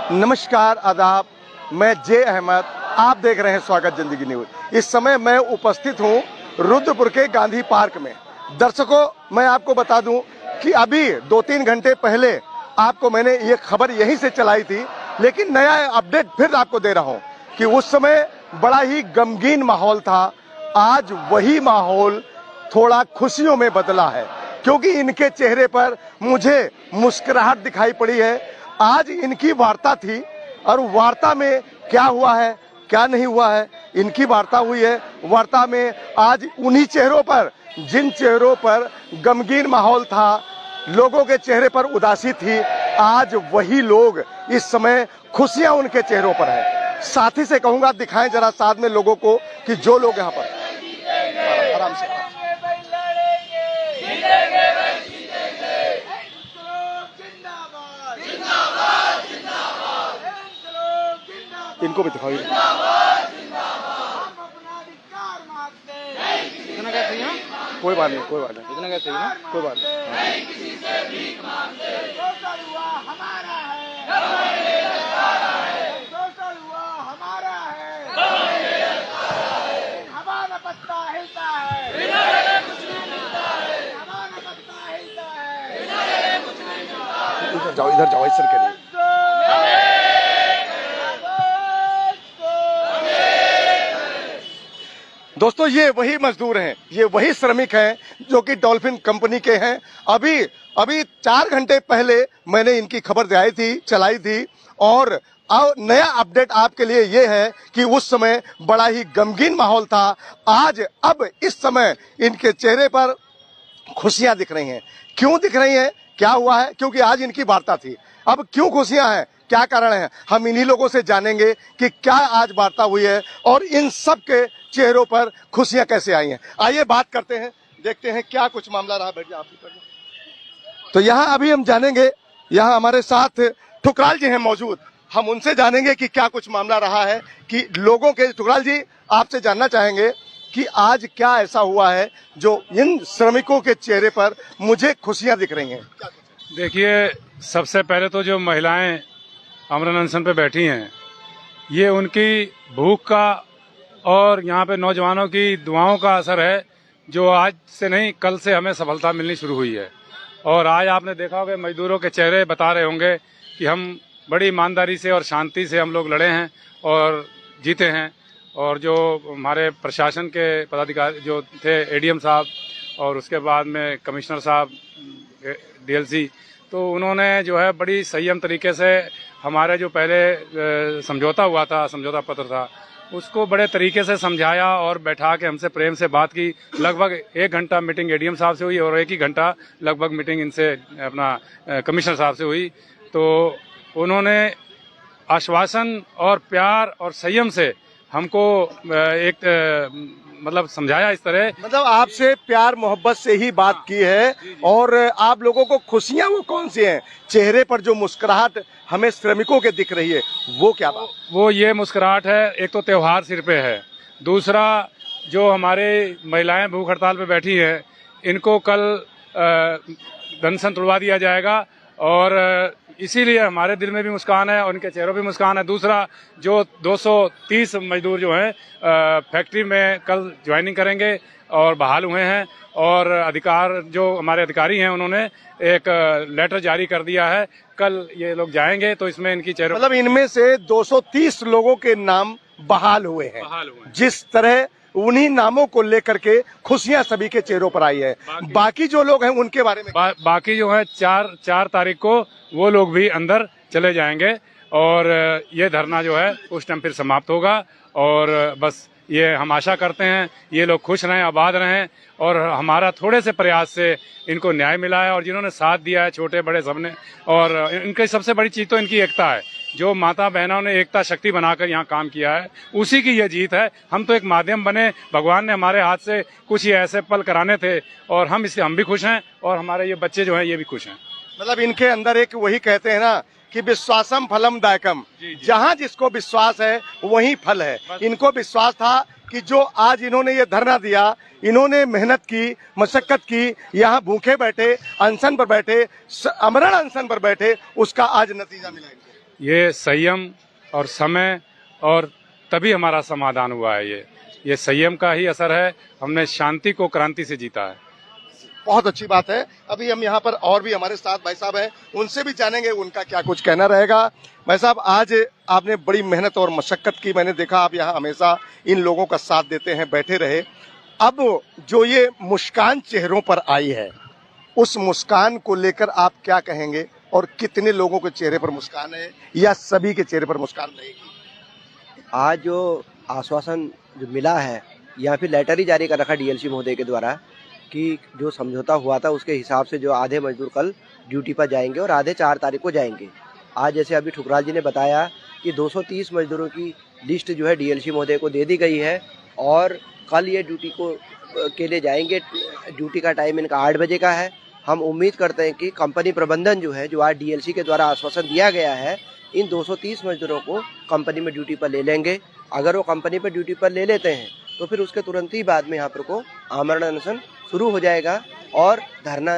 नमस्कार, आदाब। मैं जे अहमद, आप देख रहे हैं स्वागत जिंदगी न्यूज। इस समय मैं उपस्थित हूं रुद्रपुर के गांधी पार्क में। दर्शकों, मैं आपको बता दूं कि अभी 2-3 घंटे पहले आपको मैंने ये खबर यहीं से चलाई थी, लेकिन नया अपडेट फिर आपको दे रहा हूं कि उस समय बड़ा ही गमगीन माहौल था। आज वही माहौल थोड़ा खुशियों में बदला है, क्योंकि इनके चेहरे पर मुझे मुस्कुराहट दिखाई पड़ी है। आज इनकी वार्ता थी और वार्ता में क्या हुआ है, क्या नहीं हुआ है, इनकी वार्ता हुई है। वार्ता में आज उन्हीं चेहरों पर, जिन चेहरों पर गमगीन माहौल था, लोगों के चेहरे पर उदासी थी, आज वही लोग इस समय खुशियां उनके चेहरों पर है। साथी से कहूंगा दिखाएं जरा साथ में लोगों को कि जो लोग यहाँ पर आराम से इनको भी दिखाओ। इतना क्या चाहिए? कोई बात नहीं, कोई बात नहीं, इतना क्या चाहिए ना? कोई बात नहीं। इधर जाओ, इस सर के लिए। दोस्तों, ये वही मजदूर हैं, ये वही श्रमिक हैं जो कि डॉल्फिन कंपनी के हैं। अभी 4 घंटे पहले मैंने इनकी खबर चलाई थी और नया अपडेट आपके लिए ये है कि उस समय बड़ा ही गमगीन माहौल था। अब इस समय इनके चेहरे पर खुशियां दिख रही हैं। क्यों दिख रही हैं, क्या हुआ है? क्योंकि आज इनकी वार्ता थी। अब क्यों खुशियां हैं, क्या कारण है, हम इन्हीं लोगों से जानेंगे कि क्या आज वार्ता हुई है और इन सब के चेहरों पर खुशियां कैसे आई हैं। आइए बात करते हैं, देखते हैं क्या कुछ मामला रहा। बैठ जाओ, आप भी बैठ जाओ। तो यहाँ अभी हम जानेंगे, यहाँ हमारे साथ ठुकराल जी हैं मौजूद, हम उनसे जानेंगे कि क्या कुछ मामला रहा है कि लोगों के। ठुकराल जी, आपसे जानना चाहेंगे कि आज क्या ऐसा हुआ है जो इन श्रमिकों के चेहरे पर मुझे खुशियां दिख रही हैं। देखिए, सबसे पहले तो जो महिलाएं अमरन अनशन पे बैठी हैं, ये उनकी भूख का और यहाँ पे नौजवानों की दुआओं का असर है, जो आज से नहीं कल से हमें सफलता मिलनी शुरू हुई है। और आज आपने देखा होगा मजदूरों के चेहरे बता रहे होंगे कि हम बड़ी ईमानदारी से और शांति से हम लोग लड़े हैं और जीते हैं। और जो हमारे प्रशासन के पदाधिकारी जो थे, एडीएम साहब और उसके बाद में कमिश्नर साहब डीएलसी, तो उन्होंने जो है बड़ी संयम तरीके से हमारे जो पहले समझौता हुआ था, समझौता पत्र था, उसको बड़े तरीके से समझाया और बैठा के हमसे प्रेम से बात की। लगभग 1 घंटा मीटिंग एडीएम साहब से हुई और 1 ही घंटा लगभग मीटिंग इनसे अपना कमिश्नर साहब से हुई। तो उन्होंने आश्वासन और प्यार और संयम से हमको मतलब समझाया इस तरह, मतलब आपसे प्यार मोहब्बत से ही बात की है। और आप लोगों को खुशियां वो कौन सी हैं? चेहरे पर जो मुस्कुराहट हमें श्रमिकों के दिख रही है, वो क्या बात? वो ये मुस्कुराहट है, एक तो त्योहार सिर पे है, दूसरा जो हमारे महिलाएं भूख हड़ताल पे बैठी हैं, इनको कल अनशन तुड़वा दिया जाएगा और इसीलिए हमारे दिल में भी मुस्कान है और उनके चेहरों पे मुस्कान है। दूसरा, जो 230 मजदूर जो हैं फैक्ट्री में कल ज्वाइनिंग करेंगे और बहाल हुए हैं, और जो हमारे अधिकारी हैं उन्होंने एक लेटर जारी कर दिया है, कल ये लोग जाएंगे। तो इसमें इनकी चेहरों, मतलब इनमें से 230 लोगों के नाम बहाल हुए हैं। जिस तरह उन्हीं नामों को लेकर के खुशियां सभी के चेहरों पर आई है। बाकी जो लोग हैं उनके बारे में बाकी जो है 4 तारीख को वो लोग भी अंदर चले जाएंगे और ये धरना जो है उस टाइम फिर समाप्त होगा। और बस ये हम आशा करते हैं ये लोग खुश रहें, आबाद रहें और हमारा थोड़े से प्रयास से इनको न्याय मिला है। और जिन्होंने साथ दिया है, छोटे बड़े सबने, और इनकी सबसे बड़ी चीज तो इनकी एकता है। जो माता बहनों ने एकता शक्ति बनाकर यहाँ काम किया है, उसी की ये जीत है। हम तो एक माध्यम बने, भगवान ने हमारे हाथ से कुछ ही ऐसे पल कराने थे और हम भी खुश हैं और हमारे ये बच्चे जो हैं ये भी खुश हैं। मतलब इनके अंदर एक वही कहते हैं ना कि विश्वासम फलम दायकम, जहाँ जिसको विश्वास है वही फल है। इनको विश्वास था कि जो आज इन्होंने ये धरना दिया, इन्होंने मेहनत की, मशक्कत की, यहाँ भूखे बैठे, अनशन पर बैठे, अमरण अनशन पर बैठे, उसका आज नतीजा मिला। ये संयम और समय और तभी हमारा समाधान हुआ है। ये संयम का ही असर है। हमने शांति को क्रांति से जीता है। बहुत अच्छी बात है। अभी हम यहाँ पर और भी हमारे साथ भाई साहब हैं, उनसे भी जानेंगे उनका क्या कुछ कहना रहेगा। भाई साहब, आज आपने बड़ी मेहनत और मशक्कत की, मैंने देखा आप यहाँ हमेशा इन लोगों का साथ देते हैं, बैठे रहे। अब जो ये मुस्कान चेहरों पर आई है, उस मुस्कान को लेकर आप क्या कहेंगे और कितने लोगों के चेहरे पर मुस्कान है या सभी के चेहरे पर मुस्कान रहेगी? आज जो आश्वासन जो मिला है या फिर लेटर ही जारी कर रखा डीएलसी महोदय के द्वारा कि जो समझौता हुआ था उसके हिसाब से जो आधे मजदूर कल ड्यूटी पर जाएंगे और आधे 4 तारीख को जाएंगे। आज जैसे अभी ठुकराल जी ने बताया कि 230 मजदूरों की लिस्ट जो है डीएलसी महोदय को दे दी गई है और कल ये ड्यूटी के लिए जाएंगे। ड्यूटी का टाइम इनका 8 बजे का है। हम उम्मीद करते हैं कि कंपनी प्रबंधन जो है, जो आज डीएलसी के द्वारा आश्वासन दिया गया है, इन 230 मजदूरों को कंपनी में ड्यूटी पर ले लेंगे। अगर वो कंपनी पर ड्यूटी पर ले लेते हैं तो फिर उसके तुरंत ही बाद में यहाँ पर को आमरण अनशन शुरू हो जाएगा और धरना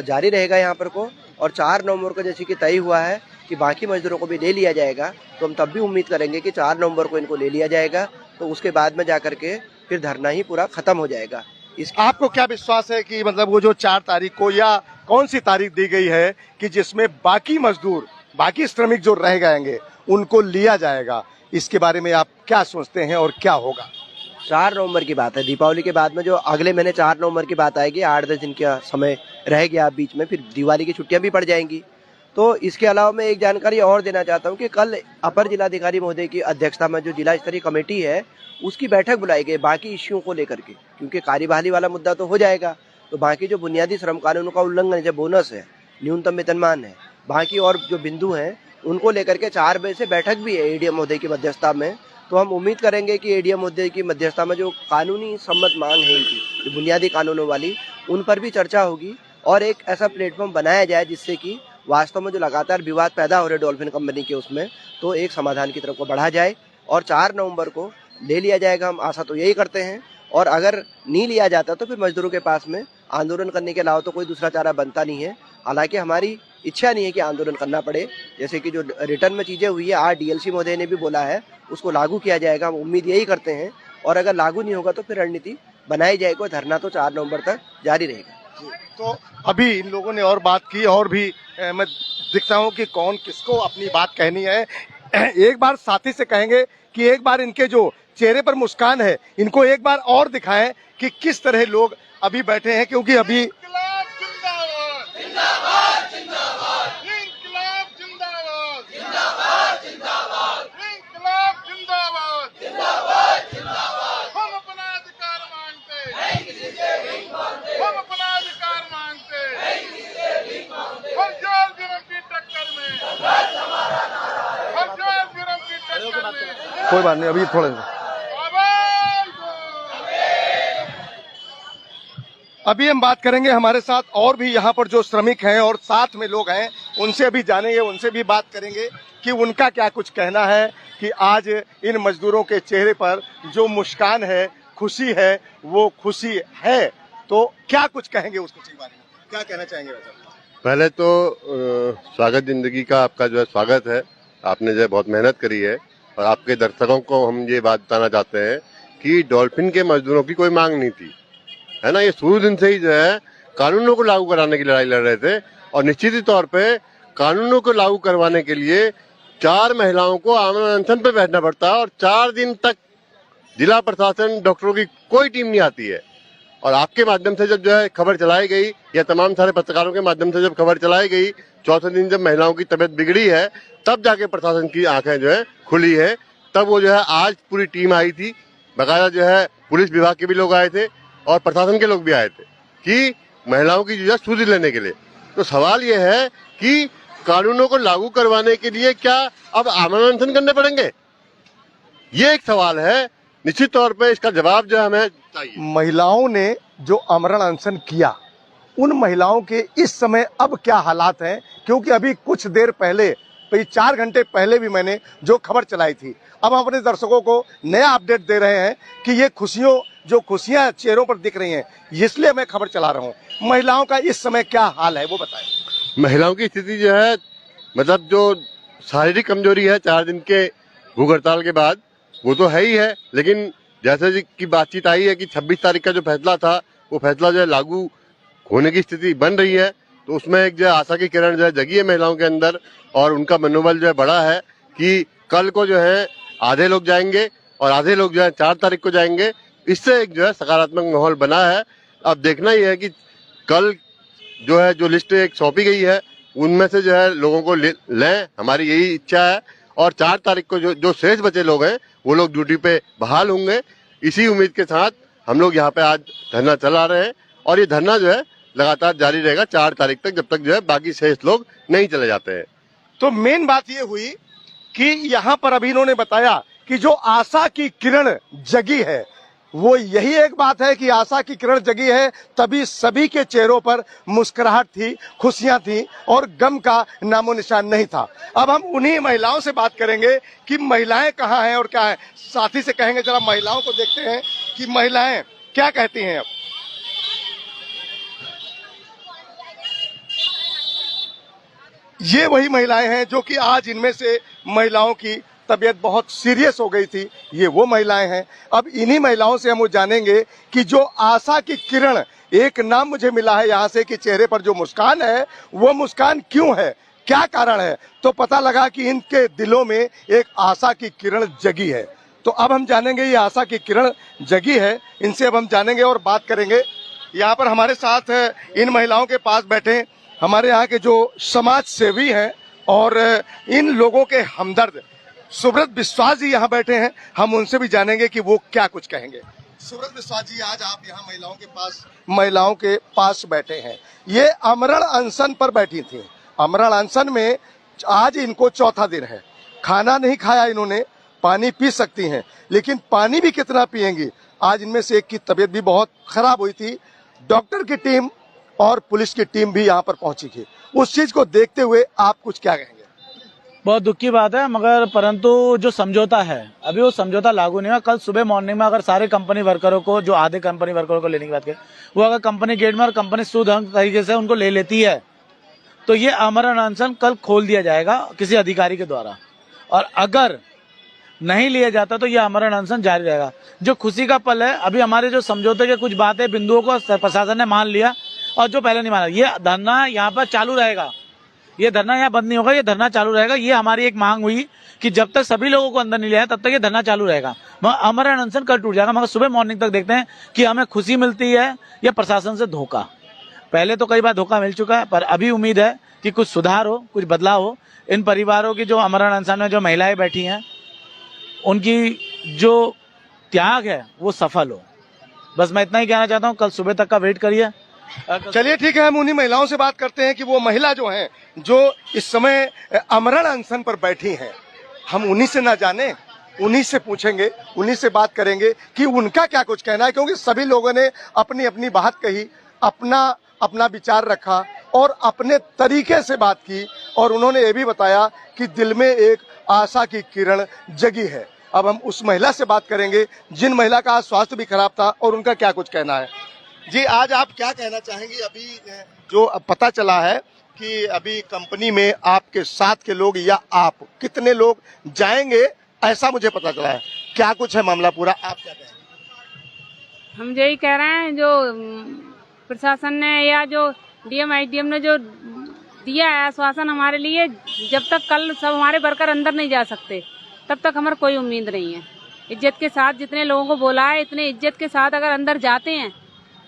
जारी रहेगा यहाँ पर को। और 4 नवंबर को जैसे कि तय हुआ है कि बाकी मजदूरों को भी ले लिया जाएगा, तो हम तब भी उम्मीद करेंगे कि 4 नवंबर को इनको ले लिया जाएगा, तो उसके बाद में जाकर के फिर धरना ही पूरा खत्म हो जाएगा। आपको क्या विश्वास है कि मतलब वो जो 4 तारीख को या कौन सी तारीख दी गई है कि जिसमें बाकी मजदूर, बाकी श्रमिक जो रह जाएंगे उनको लिया जाएगा, इसके बारे में आप क्या सोचते हैं और क्या होगा? 4 नवंबर की बात है। दीपावली के बाद में जो अगले महीने 4 नवंबर की बात आएगी। 8-10 दिन का समय रह गया बीच में, फिर दिवाली की छुट्टियां भी पड़ जाएंगी। तो इसके अलावा मैं एक जानकारी और देना चाहता हूं कि कल अपर जिलाधिकारी महोदय की अध्यक्षता में जो जिला स्तरीय कमेटी है उसकी बैठक बुलाई गई बाकी इश्यूओं को लेकर के, क्योंकि कार्यबहाली वाला मुद्दा तो हो जाएगा, तो बाकी जो बुनियादी श्रम कानूनों का उल्लंघन है, बोनस है, न्यूनतम वेतनमान है, बाकी और जो बिंदु हैं उनको लेकर के 4 बजे से बैठक भी है एडीएम महोदय की मध्यस्थता में। तो हम उम्मीद करेंगे कि एडीएम महोदय की मध्यस्थता में जो कानूनी सम्मत मांग है इनकी, जो बुनियादी कानूनों वाली, उन पर भी चर्चा होगी और एक ऐसा प्लेटफॉर्म बनाया जाए जिससे कि वास्तव में जो लगातार विवाद पैदा हो रहे डॉल्फिन कंपनी के उसमें, तो एक समाधान की तरफ को बढ़ा जाए और 4 नवंबर को ले लिया जाएगा। हम आशा तो यही करते हैं, और अगर नहीं लिया जाता तो फिर मजदूरों के पास में आंदोलन करने के अलावा तो कोई दूसरा चारा बनता नहीं है। हालांकि हमारी इच्छा नहीं है कि आंदोलन करना पड़े, जैसे कि जो रिटर्न में चीज़ें हुई है, आज डीएलसी महोदय ने भी बोला है उसको लागू किया जाएगा। हम उम्मीद यही करते हैं, और अगर लागू नहीं होगा तो फिर रणनीति बनाई जाएगी। धरना तो 4 नवंबर तक जारी रहेगा। तो अभी इन लोगों ने और बात की, और भी मैं दिखता हूँ कि कौन किसको अपनी बात कहनी है। एक बार साथी से कहेंगे कि एक बार इनके जो चेहरे पर मुस्कान है इनको एक बार और दिखाएं कि किस तरह लोग अभी बैठे हैं, क्योंकि अभी कोई बात नहीं, अभी थोड़ा अभी हम बात करेंगे। हमारे साथ और भी यहाँ पर जो श्रमिक हैं और साथ में लोग हैं, उनसे भी जानेंगे, उनसे भी बात करेंगे कि उनका क्या कुछ कहना है कि आज इन मजदूरों के चेहरे पर जो मुस्कान है, खुशी है, वो खुशी है। तो क्या कुछ कहेंगे उस खुशी के बारे में, क्या कहना चाहेंगे? पहले तो स्वागत जिंदगी का आपका जो है स्वागत है। आपने जो है बहुत मेहनत करी है, और आपके दर्शकों को हम ये बात बताना चाहते हैं कि डॉल्फिन के मजदूरों की कोई मांग नहीं थी, है ना। ये शुरू दिन से ही जो है कानूनों को लागू कराने की लड़ाई लड़ रहे थे, और निश्चित ही तौर पे कानूनों को लागू करवाने के लिए 4 महिलाओं को आमरण अनशन पे बैठना पड़ता है, और 4 दिन तक जिला प्रशासन, डॉक्टरों की कोई टीम नहीं आती है। और आपके माध्यम से जब जो है खबर चलाई गई, या तमाम सारे पत्रकारों के माध्यम से जब खबर चलाई गई, 4थे दिन जब महिलाओं की तबीयत बिगड़ी है, तब जाके प्रशासन की आंखें जो है खुली है। तब वो जो है आज पूरी टीम आई थी, बकायदा जो है पुलिस विभाग के भी लोग आए थे और प्रशासन के लोग भी आए थे कि महिलाओं की जो है सुधि लेने के लिए। तो सवाल ये है कि कानूनों को लागू करवाने के लिए क्या अब आमरण अनशन करने पड़ेंगे, ये एक सवाल है। निश्चित तौर पे इसका जवाब जो हमें चाहिए। महिलाओं ने जो आमरण अनशन किया, उन महिलाओं के इस समय अब क्या हालात हैं? क्योंकि अभी कुछ देर पहले, 4 घंटे पहले भी मैंने जो खबर चलाई थी, अब हम अपने दर्शकों को नया अपडेट दे रहे हैं कि ये खुशियां चेहरों पर दिख रही हैं, इसलिए मैं खबर चला रहा हूं। महिलाओं का इस समय क्या हाल है वो बताएं। महिलाओं की स्थिति जो है, मतलब जो शारीरिक कमजोरी है 4 दिन के भूख हड़ताल के बाद, वो तो है ही है, लेकिन जैसे जी की बातचीत आई है कि 26 तारीख का जो फैसला था वो फैसला जो है लागू होने की स्थिति बन रही है, तो उसमें एक जो है आशा की किरण जो है जगी है महिलाओं के अंदर, और उनका मनोबल जो है बड़ा है कि कल को जो है आधे लोग जाएंगे और आधे लोग जो है 4 तारीख को जाएंगे। इससे एक जो है सकारात्मक माहौल बना है। अब देखना ही है कि कल जो है जो लिस्ट एक सौंपी गई है उनमें से जो है लोगों को लें, हमारी यही इच्छा है, और 4 तारीख को जो शेष बचे लोग हैं वो लोग ड्यूटी पे बहाल होंगे। इसी उम्मीद के साथ हम लोग यहाँ पे आज धरना चला रहे हैं, और ये धरना जो है लगातार जारी रहेगा 4 तारीख तक, जब तक जो है बाकी शेष लोग नहीं चले जाते हैं। तो मेन बात ये हुई कि यहाँ पर अभी इन्होंने बताया कि जो आशा की किरण जगी है, वो यही एक बात है कि आशा की किरण जगी है, तभी सभी के चेहरों पर मुस्कुराहट थी, खुशियां थी और गम का नामो निशान नहीं था। अब हम उन्हीं महिलाओं से बात करेंगे कि महिलाएं कहाँ हैं और क्या है। साथी से कहेंगे जरा महिलाओं को देखते हैं कि महिलाएं क्या कहती हैं। अब ये वही महिलाएं हैं जो कि आज इनमें से महिलाओं की तबीयत बहुत सीरियस हो गई थी, ये वो महिलाएं हैं। अब इन्हीं महिलाओं से हम वो जानेंगे कि जो आशा की किरण, एक नाम मुझे मिला है यहाँ से कि चेहरे पर जो मुस्कान है वो मुस्कान क्यों है, क्या कारण है, तो पता लगा कि इनके दिलों में एक आशा की किरण जगी है। तो अब हम जानेंगे ये आशा की किरण जगी है, इनसे अब हम जानेंगे और बात करेंगे। यहाँ पर हमारे साथ इन महिलाओं के पास बैठे हमारे यहाँ के जो समाज सेवी हैं और इन लोगों के हमदर्द सुब्रत बिस्वास जी यहाँ बैठे हैं, हम उनसे भी जानेंगे कि वो क्या कुछ कहेंगे। सुब्रत बिस्वास जी, आज आप यहाँ महिलाओं के पास बैठे हैं, ये आमरण अनशन पर बैठी थी। आमरण अनशन में आज इनको 4था दिन है, खाना नहीं खाया इन्होंने, पानी पी सकती हैं, लेकिन पानी भी कितना पिएंगी। आज इनमें से एक की तबीयत भी बहुत खराब हुई थी, डॉक्टर की टीम और पुलिस की टीम भी यहाँ पर पहुंची थी। उस चीज को देखते हुए आप कुछ क्या कहेंगे? बहुत दुख की बात है, मगर परंतु जो समझौता है अभी वो समझौता लागू नहीं हुआ। कल सुबह मॉर्निंग में अगर सारे कंपनी वर्करों को, जो आधे कंपनी वर्करों को लेने की बात करें, वो अगर कंपनी गेट में और कंपनी सुदृढ़ तरीके से उनको ले लेती है तो ये आमरण अनशन कल खोल दिया जाएगा किसी अधिकारी के द्वारा, और अगर नहीं लिया जाता तो ये आमरण अनशन जारी रहेगा। जो खुशी का पल है, अभी हमारे जो समझौते के कुछ बातें बिंदुओं को प्रशासन ने मान लिया और जो पहले नहीं माना, ये धरना यहाँ पर चालू रहेगा, ये धरना यहाँ बंद नहीं होगा, ये धरना चालू रहेगा। ये हमारी एक मांग हुई कि जब तक सभी लोगों को अंदर नहीं लिया तब तक ये धरना चालू रहेगा। आमरण अनशन कल टूट जाएगा, मगर सुबह मॉर्निंग तक देखते हैं कि हमें खुशी मिलती है या प्रशासन से धोखा। पहले तो कई बार धोखा मिल चुका है, पर अभी उम्मीद है कि कुछ सुधार हो, कुछ बदलाव हो। इन परिवारों की जो आमरण अनशन में जो महिलाएं बैठी हैं उनकी जो त्याग है वो सफल हो। बस मैं इतना ही कहना चाहता हूँ, कल सुबह तक का वेट करिए। चलिए ठीक है, हम उन्हीं महिलाओं से बात करते हैं कि वो महिला जो हैं जो इस समय आमरण अनशन पर बैठी हैं, हम उन्हीं से ना जाने, उन्हीं से पूछेंगे, उन्हीं से बात करेंगे कि उनका क्या कुछ कहना है, क्योंकि सभी लोगों ने अपनी अपनी बात कही, अपना अपना विचार रखा और अपने तरीके से बात की, और उन्होंने ये भी बताया कि दिल में एक आशा की किरण जगी है। अब हम उस महिला से बात करेंगे जिन महिला का स्वास्थ्य भी खराब था और उनका क्या कुछ कहना है। जी, आज आप क्या कहना चाहेंगी? अभी जो पता चला है कि अभी कंपनी में आपके साथ के लोग या आप कितने लोग जाएंगे, ऐसा मुझे पता चला है, क्या कुछ है मामला पूरा, आप क्या कहेंगे? हम यही कह रहे हैं, जो प्रशासन ने या जो डीएम आईडीएम ने जो दिया है आश्वासन हमारे लिए, जब तक कल सब हमारे वर्कर अंदर नहीं जा सकते तब तक हमारी कोई उम्मीद नहीं है। इज्जत के साथ जितने लोगों को बोला है, इतने इज्जत के साथ अगर अंदर जाते हैं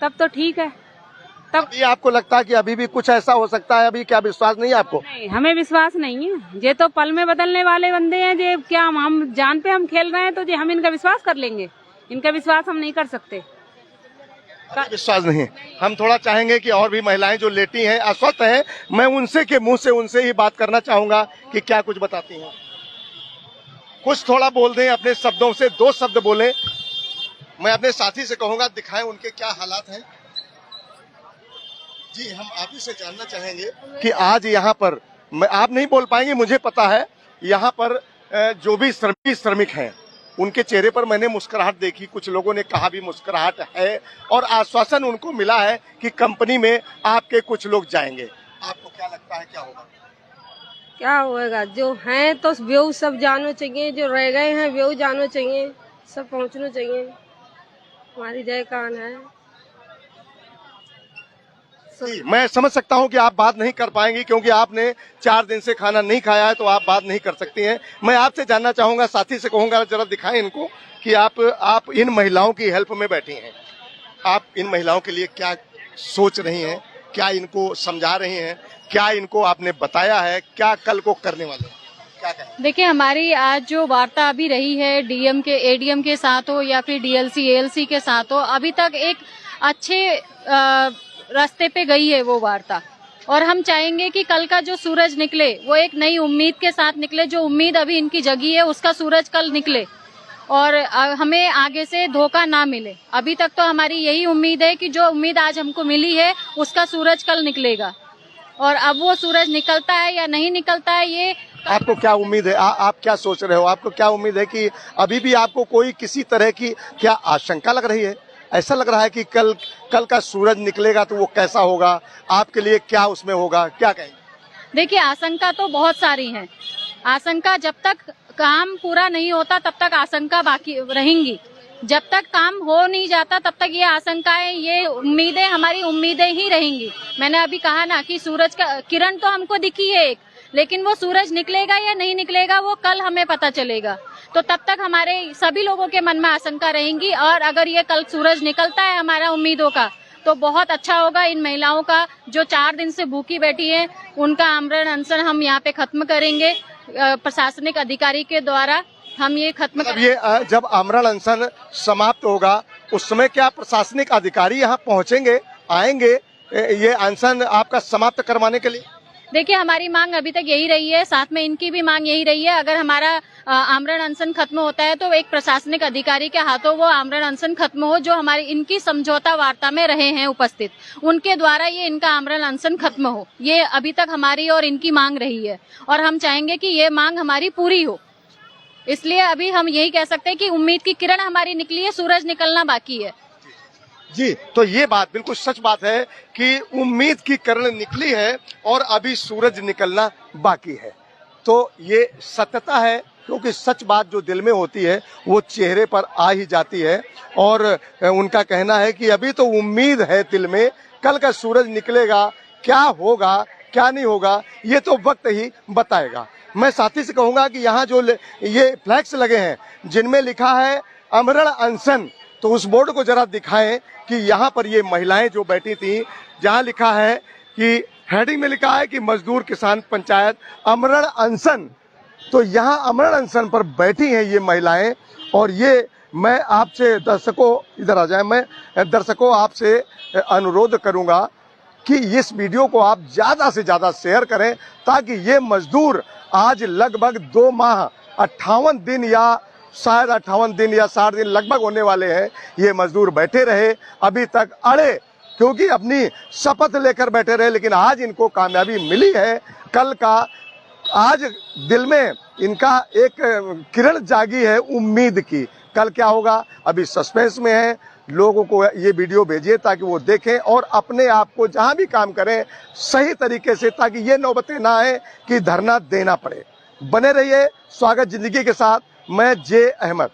तब तो ठीक है। तब अभी आपको लगता है कि अभी भी कुछ ऐसा हो सकता है? अभी क्या विश्वास नहीं है आपको? नहीं, हमें विश्वास नहीं है। ये तो पल में बदलने वाले बंदे हैं। जे क्या हम जान पे हम खेल रहे हैं, तो जे हम इनका विश्वास कर लेंगे? इनका विश्वास हम नहीं कर सकते। विश्वास नहीं। हम थोड़ा चाहेंगे कि और भी महिलाएं जो लेटी हैं, अस्वस्थ हैं, मैं उनसे के मुंह से उनसे ही बात करना चाहूंगा कि क्या कुछ बताती हैं, कुछ थोड़ा बोल दें अपने शब्दों से, 2 शब्द बोलें। मैं अपने साथी से कहूंगा दिखाएं उनके क्या हालात हैं। जी, हम आप ही से जानना चाहेंगे कि आज यहाँ पर, मैं आप नहीं बोल पाएंगे मुझे पता है, यहाँ पर जो भी श्रमिक हैं उनके चेहरे पर मैंने मुस्कुराहट देखी, कुछ लोगों ने कहा भी मुस्कुराहट है, और आश्वासन उनको मिला है कि कंपनी में आपके कुछ लोग जाएंगे। आपको क्या लगता है क्या होगा? क्या होएगा, जो हैं तो व्यू सब जानो चाहिए, जो रह गए हैं व्यू जानो चाहिए, सब पहुंचना चाहिए। हमारी जय कान है। मैं समझ सकता हूं कि आप बात नहीं कर पाएंगी क्योंकि आपने 4 दिन से खाना नहीं खाया है, तो आप बात नहीं कर सकती हैं। मैं आपसे जानना चाहूंगा, साथी से कहूंगा जरा दिखाएं इनको कि आप इन महिलाओं की हेल्प में बैठी हैं। आप इन महिलाओं के लिए क्या सोच रही हैं, क्या इनको समझा रही हैं, क्या इनको आपने बताया है, क्या कल को करने वाले हैं, क्या कहें? देखिए, हमारी आज जो वार्ता अभी रही है डीएम के एडीएम के साथ हो या फिर डीएलसी एएलसी के साथ हो, अभी तक एक अच्छे रास्ते पे गई है वो वार्ता। और हम चाहेंगे कि कल का जो सूरज निकले वो एक नई उम्मीद के साथ निकले। जो उम्मीद अभी इनकी जगी है उसका सूरज कल निकले और हमें आगे से धोखा ना मिले। अभी तक तो हमारी यही उम्मीद है कि जो उम्मीद आज हमको मिली है उसका सूरज कल निकलेगा। और अब वो सूरज निकलता है या नहीं निकलता है, ये आपको क्या उम्मीद है? आप क्या सोच रहे हो? आपको क्या उम्मीद है कि अभी भी आपको कोई किसी तरह की क्या आशंका लग रही है? ऐसा लग रहा है कि कल का सूरज निकलेगा तो वो कैसा होगा, आपके लिए क्या उसमें होगा, क्या कहेंगे? देखिए, आशंका तो बहुत सारी है। आशंका जब तक काम पूरा नहीं होता तब तक आशंका बाकी रहेंगी। जब तक काम हो नहीं जाता तब तक ये आशंकाएं, ये उम्मीदें, हमारी उम्मीदें ही रहेंगी। मैंने अभी कहा ना कि सूरज का किरण तो हमको दिखी है एक, लेकिन वो सूरज निकलेगा या नहीं निकलेगा वो कल हमें पता चलेगा। तो तब तक हमारे सभी लोगों के मन में आशंका रहेंगी। और अगर ये कल सूरज निकलता है हमारा उम्मीदों का, तो बहुत अच्छा होगा। इन महिलाओं का जो 4 दिन से भूखी बैठी है उनका आमरण अनशन हम यहाँ पे खत्म करेंगे। प्रशासनिक अधिकारी के द्वारा हम ये खत्म मतलब ये जब आमरण अनशन समाप्त होगा उस समय क्या प्रशासनिक अधिकारी यहाँ पहुँचेंगे, आएंगे ये अनशन आपका समाप्त करवाने के लिए? देखिए, हमारी मांग अभी तक यही रही है, साथ में इनकी भी मांग यही रही है। अगर हमारा आमरण अनशन खत्म होता है तो एक प्रशासनिक अधिकारी के हाथों वो आमरण अनशन खत्म हो, जो हमारी इनकी समझौता वार्ता में रहे हैं उपस्थित, उनके द्वारा ये इनका आमरण अनशन खत्म हो। ये अभी तक हमारी और इनकी मांग रही है और हम चाहेंगे कि ये मांग हमारी पूरी हो। इसलिए अभी हम यही कह सकते हैं कि उम्मीद की किरण हमारी निकली है, सूरज निकलना बाकी है। जी, तो ये बात बिल्कुल सच बात है कि उम्मीद की किरण निकली है और अभी सूरज निकलना बाकी है। तो ये सत्यता है, क्योंकि सच बात जो दिल में होती है वो चेहरे पर आ ही जाती है। और उनका कहना है कि अभी तो उम्मीद है दिल में, कल का सूरज निकलेगा, क्या होगा क्या नहीं होगा ये तो वक्त ही बताएगा। मैं साथी से कहूंगा कि यहाँ जो ये फ्लैक्स लगे हैं जिनमें लिखा है आमरण अनशन, तो उस बोर्ड को जरा दिखाएं कि यहाँ पर ये महिलाएं जो बैठी थी, जहाँ लिखा है कि हेडिंग में लिखा है कि मजदूर किसान पंचायत आमरण अनशन, तो यहाँ आमरण अनशन पर बैठी हैं ये महिलाएं। और ये मैं आपसे दर्शकों, इधर आ जाए, मैं दर्शकों आपसे अनुरोध करूंगा कि इस वीडियो को आप ज्यादा से ज्यादा शेयर करें ताकि ये मजदूर आज लगभग 2 माह 58 दिन या शायद 58 दिन या 60 दिन लगभग होने वाले हैं, ये मजदूर बैठे रहे, अभी तक अड़े, क्योंकि अपनी शपथ लेकर बैठे रहे, लेकिन आज इनको कामयाबी मिली है। कल का आज दिल में इनका एक किरण जागी है उम्मीद की। कल क्या होगा अभी सस्पेंस में है। लोगों को ये वीडियो भेजिए ताकि वो देखें और अपने आप को जहां भी काम करें सही तरीके से, ताकि ये नौबतें ना आए कि धरना देना पड़े। बने रहिए स्वागत जिंदगी के साथ। मैं जे अहमद।